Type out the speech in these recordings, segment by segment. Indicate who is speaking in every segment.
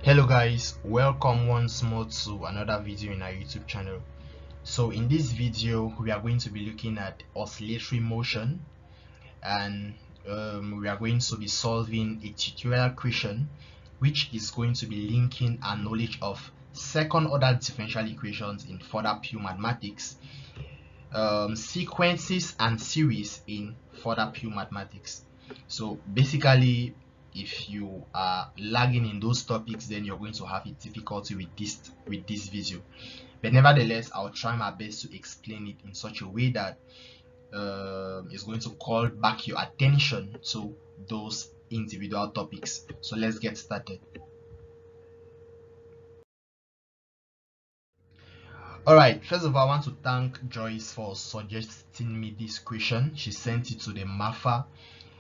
Speaker 1: Hello guys, welcome once more to another video in our YouTube channel. So in this video we are going to be looking at oscillatory motion, and we are going to be solving a tutorial question which is going to be linking our knowledge of second order differential equations in further pure mathematics, sequences and series in further pure mathematics. So basically, if you are lagging in those topics, then you're going to have a difficulty with this video. But nevertheless, I'll try my best to explain it in such a way that is going to call back your attention to those individual topics. So let's get started. Alright, first of all, I want to thank Joyce for suggesting me this question. She sent it to the MAFA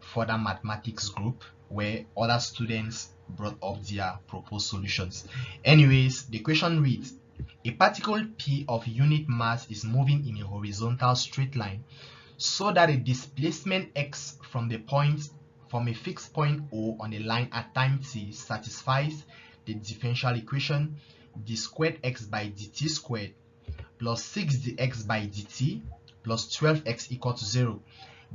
Speaker 1: Further Mathematics group, where other students brought up their proposed solutions. Anyways, the question reads: a particle P of unit mass is moving in a horizontal straight line so that a displacement x from a fixed point O on a line at time t satisfies the differential equation d squared x by dt squared plus 6dx by dt plus 12x equal to 0.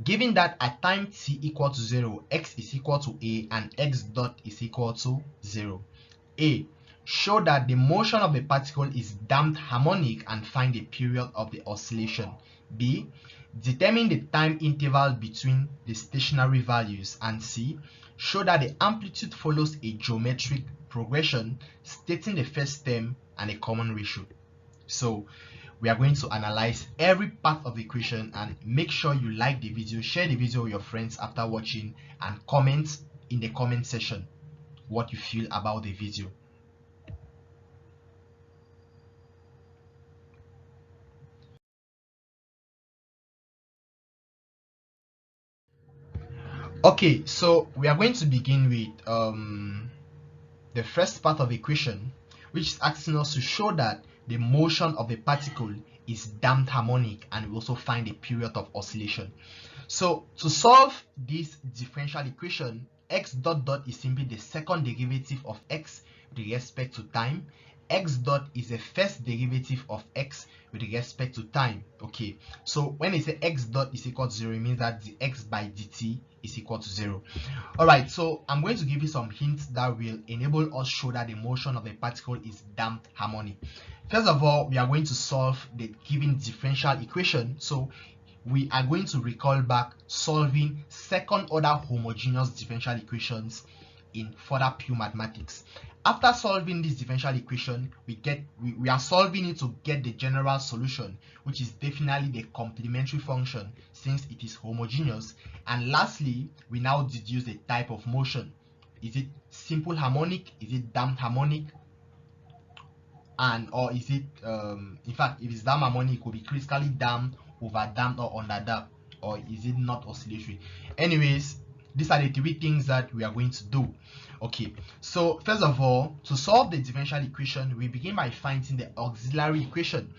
Speaker 1: Given that at time t equal to 0, x is equal to a and x dot is equal to 0. A. Show that the motion of the particle is damped harmonic and find the period of the oscillation. B. Determine the time interval between the stationary values. And C. Show that the amplitude follows a geometric progression stating the first term and a common ratio. So we are going to analyze every part of the equation, and make sure you like the video, share the video with your friends after watching, and comment in the comment section what you feel about the video. Okay, so we are going to begin with the first part of the equation, which is asking us to show that the motion of the particle is damped harmonic, and we also find the period of oscillation. So to solve this differential equation, x dot dot is simply the second derivative of x with respect to time. X dot is the first derivative of x with respect to time. Okay, so when I say x dot is equal to 0, it means that the x by dt is equal to 0. All right, so I'm going to give you some hints that will enable us show that the motion of the particle is damped harmonic. First of all, we are going to solve the given differential equation. So we are going to recall back solving second order homogeneous differential equations in further pure mathematics. After solving this differential equation, we are solving it to get the general solution, which is definitely the complementary function since it is homogeneous. And lastly, we now deduce the type of motion. Is it simple harmonic? Is it damped harmonic? And or is it in fact, if it's damped harmonic, it could be critically damped, over damped, or under damped, or is it not oscillatory? Anyways, these are the three things that we are going to do. Okay, so first of all, to solve the differential equation, we begin by finding the auxiliary equation.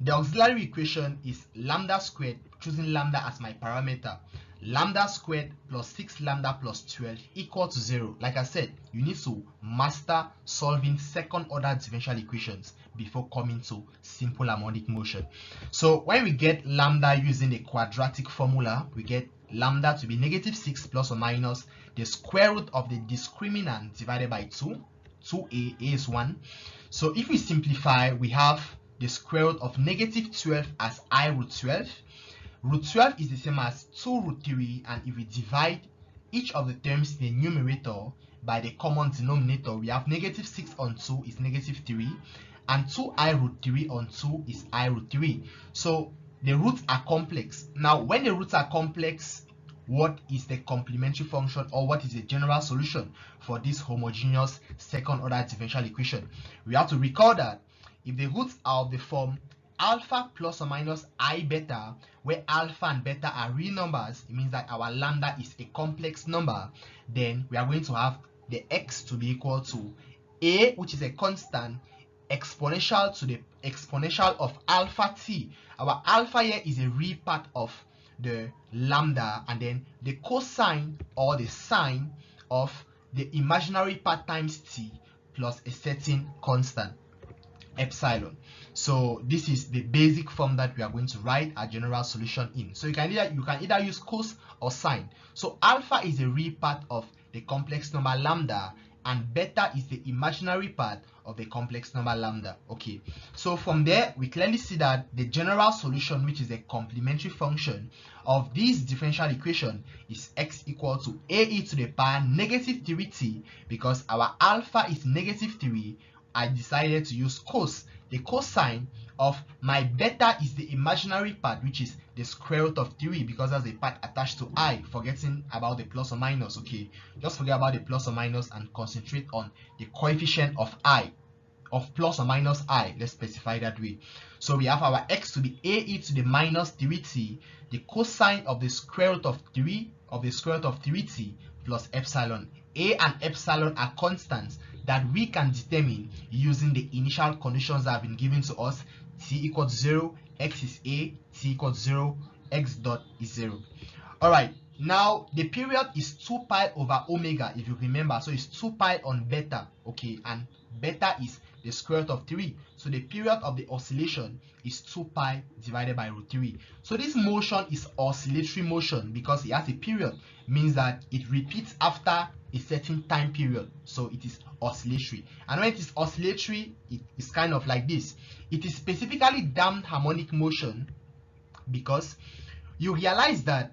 Speaker 1: The auxiliary equation is lambda squared, choosing lambda as my parameter, lambda squared plus 6 lambda plus 12 equal to 0. Like I said, you need to master solving second order differential equations before coming to simple harmonic motion. So when we get lambda using the quadratic formula, we get lambda to be -6 plus or minus the square root of the discriminant divided by 2. 2a, a is 1. So if we simplify, we have the square root of -12 as I root 12. Root 12 is the same as 2 root 3, and if we divide each of the terms in the numerator by the common denominator, we have -6 on 2 is -3, and 2I root 3 on 2 is I root 3. So the roots are complex. Now, when the roots are complex, what is the complementary function, or what is the general solution for this homogeneous second order differential equation? We have to recall that if the roots are of the form alpha plus or minus I beta, where alpha and beta are real numbers, it means that our lambda is a complex number, then we are going to have the x to be equal to a, which is a constant, exponential to the exponential of alpha t. Our alpha here is a real part of the lambda, and then the cosine or the sine of the imaginary part times t plus a certain constant, epsilon. So this is the basic form that we are going to write our general solution in. So you can either use cos or sine. So alpha is a real part of the complex number lambda, and beta is the imaginary part of the complex number lambda. Okay, so from there we clearly see that the general solution, which is a complementary function of this differential equation, is x equal to ae to the power negative 3t. Because our alpha is negative 3, I decided to use cos. The cosine of my beta is the imaginary part, which is the square root of 3, because that's a part attached to I, forgetting about the plus or minus. Okay, just forget about the plus or minus and concentrate on the coefficient of I, of plus or minus I. Let's specify that way. So we have our x to be ae to the minus 3t, the cosine of the square root of 3 of the square root of 3t plus epsilon. A and epsilon are constants that we can determine using the initial conditions that have been given to us. T equals 0, x is a, t equals 0, x dot is 0. All right, now the period is 2 pi over omega, if you remember. So it's 2 pi on beta, okay, and beta is the square root of 3. So the period of the oscillation is 2 pi divided by root 3. So this motion is oscillatory motion because it has a period, means that it repeats after a certain time period. So it is oscillatory. And when it is oscillatory, it is kind of like this. It is specifically damped harmonic motion because you realize that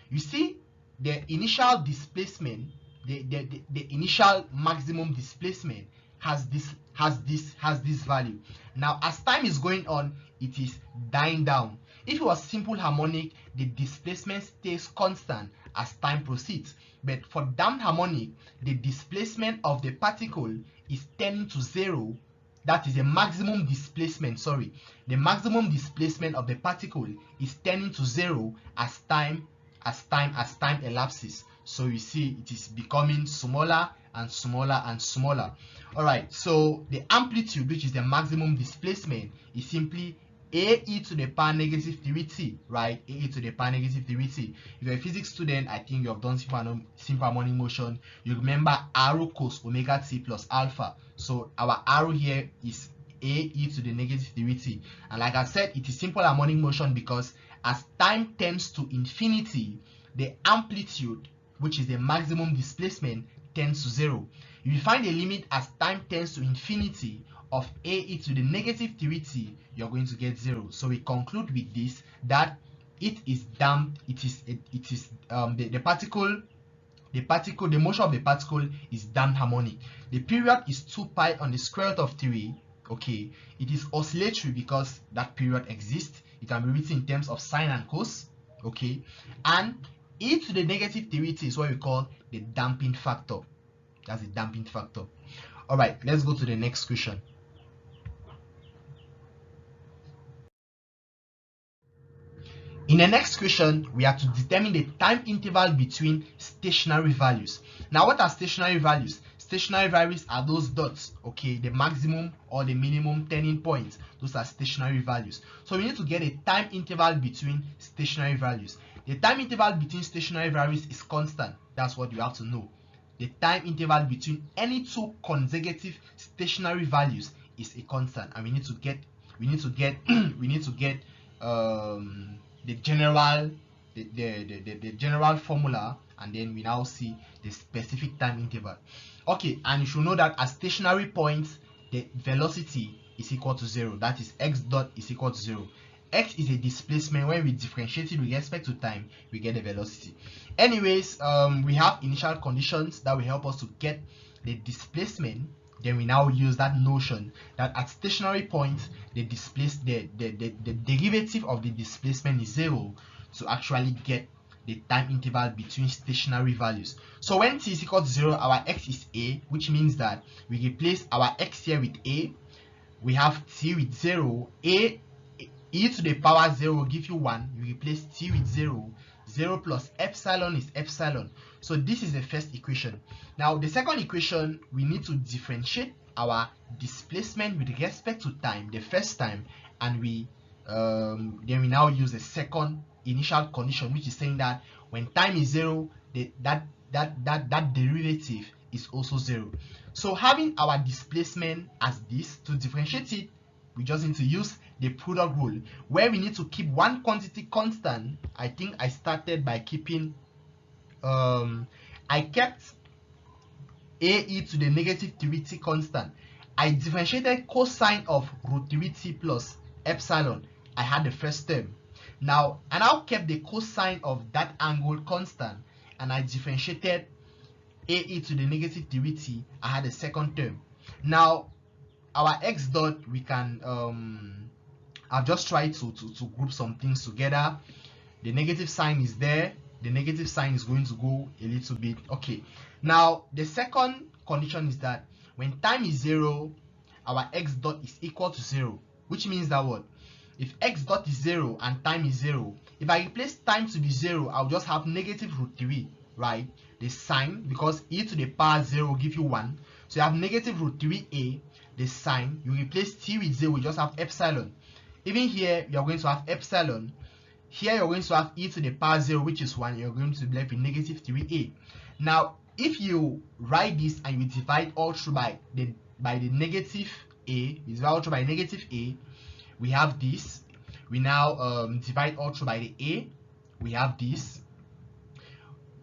Speaker 1: you see the initial displacement, the initial maximum displacement has this value. Now as time is going on, it is dying down. If it was simple harmonic, the displacement stays constant as time proceeds. But for damped harmonic, the displacement of the particle is tending to 0. That is a maximum displacement, sorry. The maximum displacement of the particle is tending to 0 as time elapses. So you see it is becoming smaller and smaller and smaller. All right, so the amplitude, which is the maximum displacement, is simply ae to the power negative 3t, right? Ae to the power negative 3t. If you're a physics student, I think you have done simple harmonic motion. You remember arrow cos omega t plus alpha. So our arrow here is ae to the negative 3t. And like I said, it is simple harmonic motion because as time tends to infinity, the amplitude, which is the maximum displacement, tends to 0. If you find a limit as time tends to infinity of ae to the negative 3t, you're going to get 0. So we conclude with this that it is damped. The motion of the particle is damped harmonic. The period is 2 pi on the square root of 3. Okay, it is oscillatory because that period exists. It can be written in terms of sine and cos. Okay, and e to the negative 3t is what we call the damping factor. That's the damping factor. All right, let's go to the next question. In the next question, we have to determine the time interval between stationary values. Now, what are stationary values? Stationary values are those dots, okay, the maximum or the minimum turning points. Those are stationary values. So we need to get a time interval between stationary values. The time interval between stationary values is constant. That's what you have to know. The time interval between any two consecutive stationary values is a constant, and we need to get the general formula, and then we now see the specific time interval. Okay, and you should know that at stationary points, the velocity is equal to 0. That is x dot is equal to 0. X is a displacement. When we differentiate it with respect to time, we get the velocity. Anyways, we have initial conditions that will help us to get the displacement. Then we now use that notion that at stationary points, the derivative of the displacement is 0 to actually get the time interval between stationary values. So when t is equal to 0, our x is a, which means that we replace our x here with a. We have t with 0. E to the power 0 will give you 1. You replace t with 0. 0 plus epsilon is epsilon. So this is the first equation. Now the second equation, we need to differentiate our displacement with respect to time the first time, and then we now use the second initial condition, which is saying that when time is 0, that derivative is also 0. So having our displacement as this, to differentiate it, we just need to use the product rule, where we need to keep one quantity constant. I think I started by keeping I kept ae to the negative 3t constant. I differentiated cosine of root 3t plus epsilon. I had the first term. Now I now kept the cosine of that angle constant, and I differentiated ae to the negative 3t. I had the second term. Now our x dot, we can I've just tried to group some things together. The negative sign is there, the negative sign is going to go a little bit. Okay, now the second condition is that when time is 0, our x dot is equal to 0, which means that what? If x dot is 0 and time is 0, if I replace time to be 0, I'll just have negative root 3, right? The sign, because e to the power 0 will give you 1, so you have negative root 3a. The sign, you replace t with 0, we just have epsilon. Even here, you're going to have epsilon. Here, you're going to have e to the power 0, which is 1. You're going to be left with negative 3a. Now, if you write this and you divide all through by the negative a, you divide all through by negative a, we have this. We now divide all through by the a, we have this.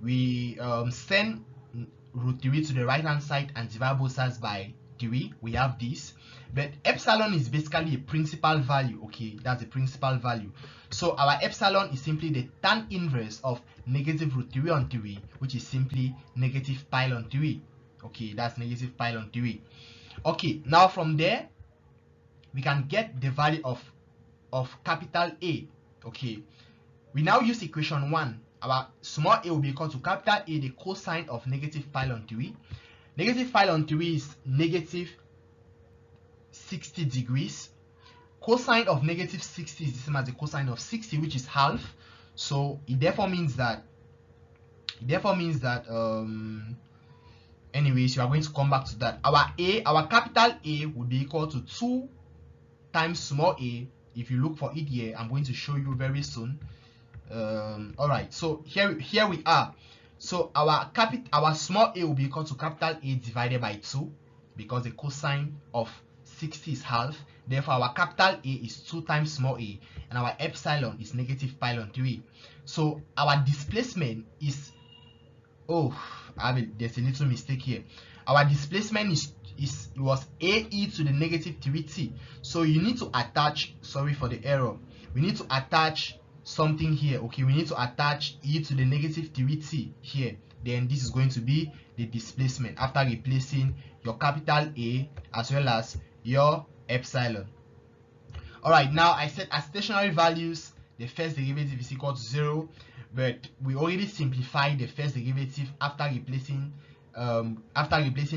Speaker 1: We send root 3 to the right hand side and divide both sides by 3, we have this. But epsilon is basically a principal value. Okay, that's a principal value. So our epsilon is simply the tan inverse of negative root 3 on 3, which is simply negative pi on 3. Okay, that's negative pi on 3. Okay, now from there we can get the value of capital A. Okay, we now use equation 1. Our small a will be equal to capital A, the cosine of negative pi on 3. Negative pi on 3 is negative 60 degrees. Cosine of negative 60 is the same as the cosine of 60, which is half. So it therefore means that anyways, you are going to come back to that. Our capital A would be equal to 2 times small a. If you look for it here, I'm going to show you very soon. All right, so here we are. So our small a will be equal to capital A divided by 2, because the cosine of 60 is half. Therefore our capital A is 2 times small a, and our epsilon is negative pi on 3. So our displacement is, there's a little mistake here. Our displacement was ae to the negative 3t. So you need to attach, sorry for the error, we need to attach something here. Okay, we need to attach e to the negative 3t here. Then this is going to be the displacement after replacing your capital A as well as your epsilon. All right, now I said as stationary values, the first derivative is equal to 0, but we already simplified the first derivative after replacing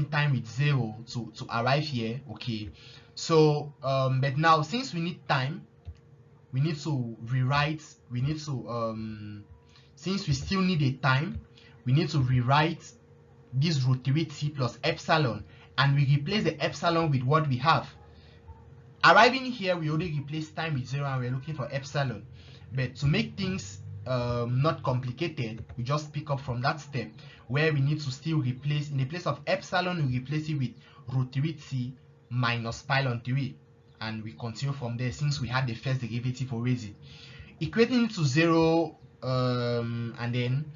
Speaker 1: time with 0 to arrive here. Okay, so but now since we need time, we need to rewrite, since we still need a time, we need to rewrite this root 3t plus epsilon, and we replace the epsilon with what we have. Arriving here, we already replaced time with 0 and we're looking for epsilon. But to make things not complicated, we just pick up from that step where we need to still replace, in the place of epsilon, we replace it with root 3t minus pi on 3. And we continue from there since we had the first derivative already. Equating it to 0 and then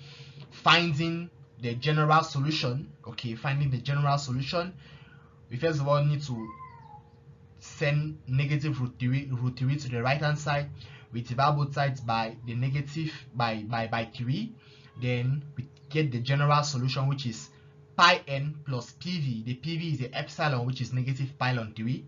Speaker 1: finding the general solution. Okay, finding the general solution, we first of all need to send negative root 3 to the right hand side. We divide both sides by the negative by 3. Then we get the general solution, which is pi n plus pv. The pv is the epsilon, which is negative pi on 3.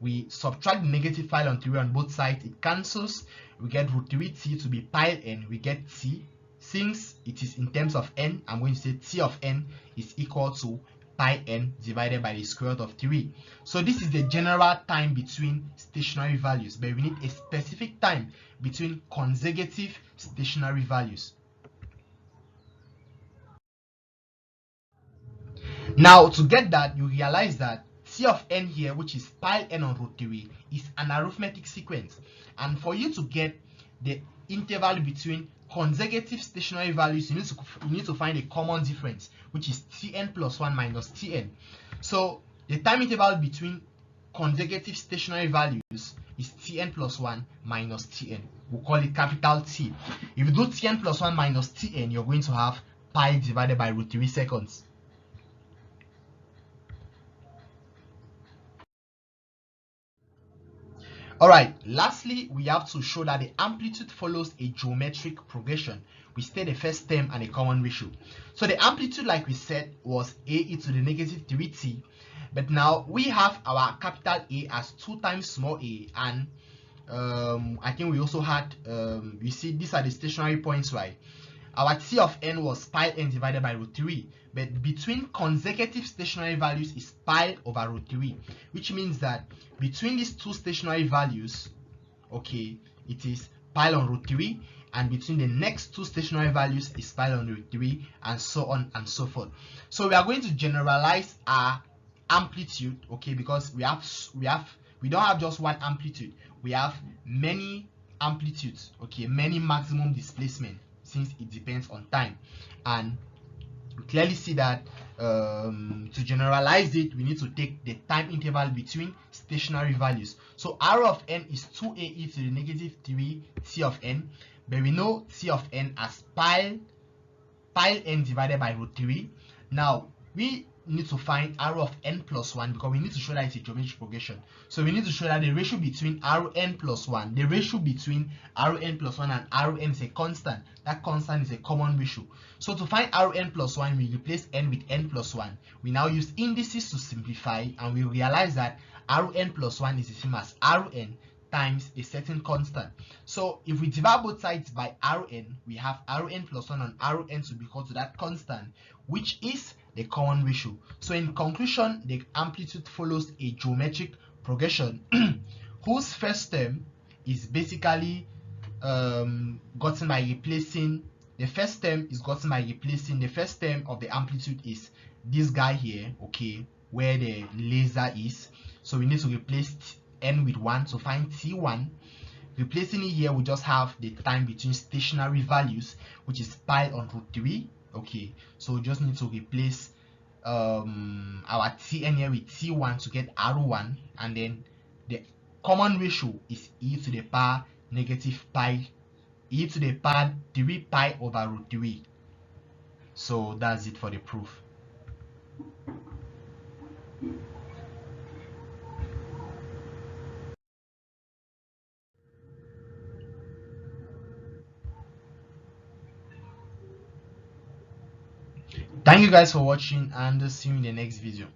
Speaker 1: We subtract the negative pi on 3 on both sides, it cancels. We get root 3t to be pi n, we get t. Since it is in terms of n, I'm going to say t of n is equal to pi n divided by the square root of 3. So this is the general time between stationary values, but we need a specific time between consecutive stationary values. Now to get that, you realize that t of n here, which is pi n on root 3, is an arithmetic sequence, and for you to get the interval between consecutive stationary values, you need to find a common difference, which is Tn plus 1 minus Tn. So the time interval between consecutive stationary values is Tn plus 1 minus Tn. We'll call it capital T. If you do Tn plus 1 minus Tn, you're going to have pi divided by root 3 seconds. Alright, lastly, we have to show that the amplitude follows a geometric progression. We state the first term and a common ratio. So the amplitude, like we said, was ae to the negative 3t, but now we have our capital A as 2 times small a, and I think we also had, you see, these are the stationary points, right? Our T of n was pi n divided by root 3, but between consecutive stationary values is pi over root 3, which means that between these two stationary values, okay, it is pi on root 3, and between the next two stationary values is pi on root 3, and so on and so forth. So we are going to generalize our amplitude, okay, because we don't have just one amplitude, we have many amplitudes, okay, many maximum displacement, since it depends on time. And you clearly see that to generalize it, we need to take the time interval between stationary values. So r of n is 2ae to the negative 3 t of n, but we know t of n as pi n divided by root 3. Now we need to find r of n plus 1, because we need to show that it's a geometric progression. So we need to show that the ratio between Rn plus 1, the ratio between Rn plus 1 and Rn is a constant. That constant is a common ratio. So to find Rn plus 1, we replace n with n plus 1. We now use indices to simplify, and we realize that Rn plus 1 is the same as Rn times a certain constant. So if we divide both sides by Rn, we have Rn plus 1 and Rn to be equal to that constant, which is the common ratio. So in conclusion, the amplitude follows a geometric progression whose first term is basically gotten by replacing the first term of the amplitude is this guy here, okay, where the laser is. So we need to replace n with 1 to find t1. Replacing it here, we just have the time between stationary values, which is pi on root 3. Okay, so we just need to replace our tn here with t1 to get r1, and then the common ratio is e to the power negative pi, e to the power 3 pi over root 3. So that's it for the proof. Thank you guys for watching, and see you in the next video.